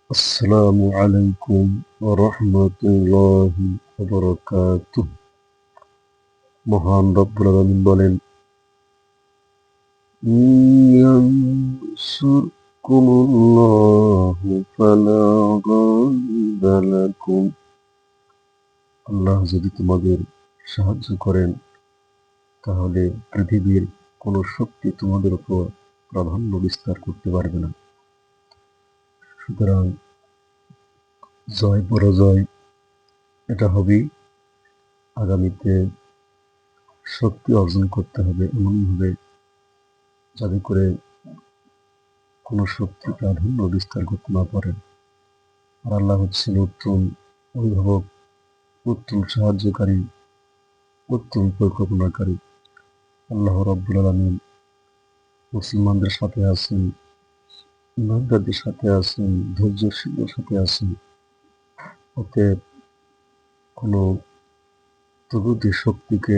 আসসালামু আলাইকুম ওয়া রাহমাতুল্লাহি ওয়া বারাকাতুহু। মহান রব্বুল আলামিন বলেন, ইয়ানসুরকুমুল্লাহু ফালা গালিবা লাকুম। আল্লাহ যদি তোমাদের সাহায্য করেন তাহলে পৃথিবীর কোন শক্তি তোমাদের উপর প্রাধান্য বিস্তার করতে পারবে না। সুতরাং জয় পরাজয় এটা হবেই। আগামীতে শক্তি অর্জন করতে হবে এমনভাবে যাতে করে কোনো শক্তি প্রাধান্য বিস্তার করতে না পারে। আর আল্লাহ হচ্ছেন উত্তম অভিভাবক, উত্তম সাহায্যকারী, উত্তম পরিকল্পনাকারী। আল্লাহ রাব্বুল আলামিন মুসলমানদের সাথে আছেন, ইমানদারদের সাথে আছেন, ধৈর্যশীলদের সাথে আছেন। অতএব কোনো প্রকৃতির শক্তিকে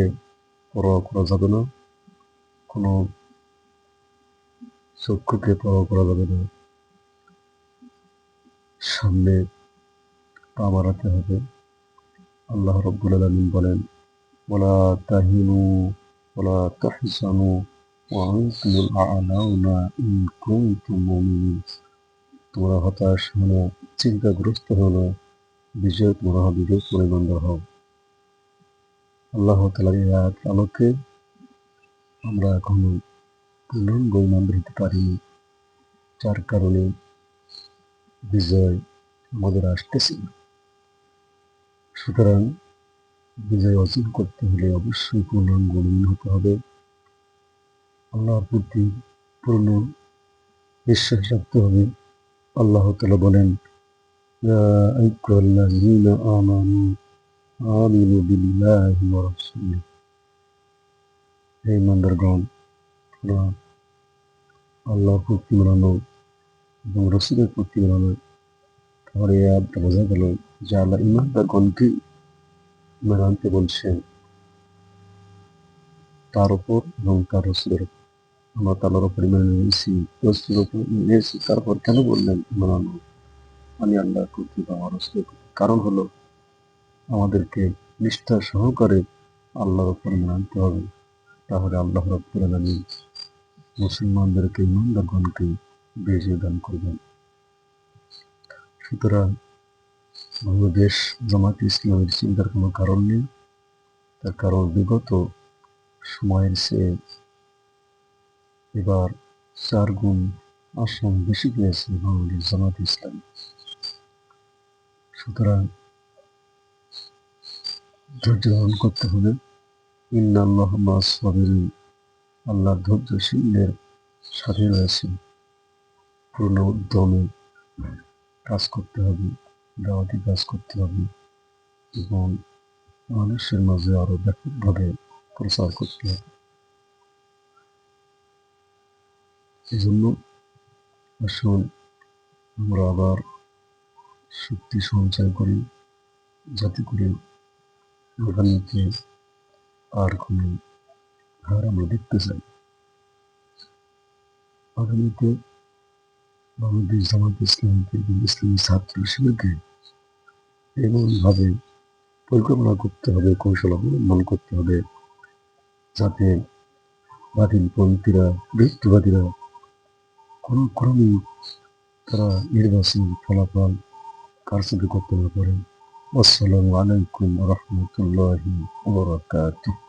পরোয়া করা যাবে না, কোনো চক্ষুকে পরোয়া করা যাবে না। সামনে পা বাড়াতে হবে। আল্লাহ রাব্বুল আলামিন বলেন, ওয়ালা তাহিনু ওয়ালা তাহজানু ওয়া আনতুমুল আ'লাউনা ইন কুনতুম মুমিনিন। তোমরা হতাশ হও না, চিন্তাগ্রস্ত হও না, বিজয় তোমরা হবে যদি তোমরা ইমানদার হও। আল্লাহ তাআলার এই আয়াতের আলোকে আমরা এখনো পূর্ণাঙ্গ ইমানদার হতে পারিনি, যার কারণে বিজয় আমাদের আসতেছে না। সুতরাং বিজয় অর্জন করতে হলে অবশ্যই পূর্ণাঙ্গ মুমিন হতে হবে। আল্লাহর প্রতি পূর্ণ বিশ্বাস রাখতে হবে। আল্লাহ তাআলা বলেন, ইয়া আইয়ুহাল্লাযীনা আমানু আমিনু বিল্লাহি ওয়া রাসূলিহি। হে ইমানদারগণ, তোমরা আল্লাহর প্রতি মানো এবং রাসূলের প্রতি মানো। তাহলে এই আয়াতটা বোঝা গেল যে আল্লাহ ইমানদারগণকে ঈমান আনতে বলছেন তার উপর এবং তার রাসূলের উপর। আমরা তো আল্লাহর উপর ঈমান এনেছি, রাসূলের উপর ঈমান এনেছি, তারপর কেন বললেন ঈমান আনো? আমি আল্লাহর প্রতি বা আমার রাসূলের প্রতি। কারণ হলো আমাদেরকে নিষ্ঠা সহকারে আল্লাহর উপর ঈমান আনতে হবে। তাহলে আল্লাহ রাব্বুল আলামিন মুসলমানদেরকে, ইমানদারগণকে বিজয় দান করবেন। সুতরাং বাংলাদেশ জামায়াতে ইসলামীর চিন্তার কোনো কারণ নেই। তার কারণ বিগত সময়ের চেয়ে এবার ৪ গুণ আসন বেশি পেয়েছে বাংলাদেশ জামায়াতে ইসলামী। সুতরাং ধৈর্য ধারণ করতে হবে। ইন্নাল্লাহা মা'আস সাবিরিন। আল্লাহ ধৈর্যশীলদের সাথে রয়েছেন। পূর্ণ উদ্যমে কাজ করতে হবে, দাওয়াতি কাজ করতে হবে এবং মানুষের মাঝে আরো ব্যাপকভাবে প্রচার করতে হবে। এজন্য আসুন আমরা আবার শক্তি সঞ্চয় করি, যাতে করে আগামীতে আর কোনো হার আমরা দেখতে চাই। আগামীতে বাংলাদেশ জামায়াতে ইসলামীকে এবং ইসলামী ছাত্র শিবিরকে এমনভাবে পরিকল্পনা করতে হবে, কৌশল অবলম্বন করতে হবে, যাতে বাতিলপন্থীরা, ব্যক্তিবাদীরা কোনো ক্রমেই তারা নির্বাচনী ফলাফল কারচুপি করতে না পারে। আসসালামু আলাইকুম ওয়া রাহমাতুল্লাহি ওয়া বারাকাতুহু।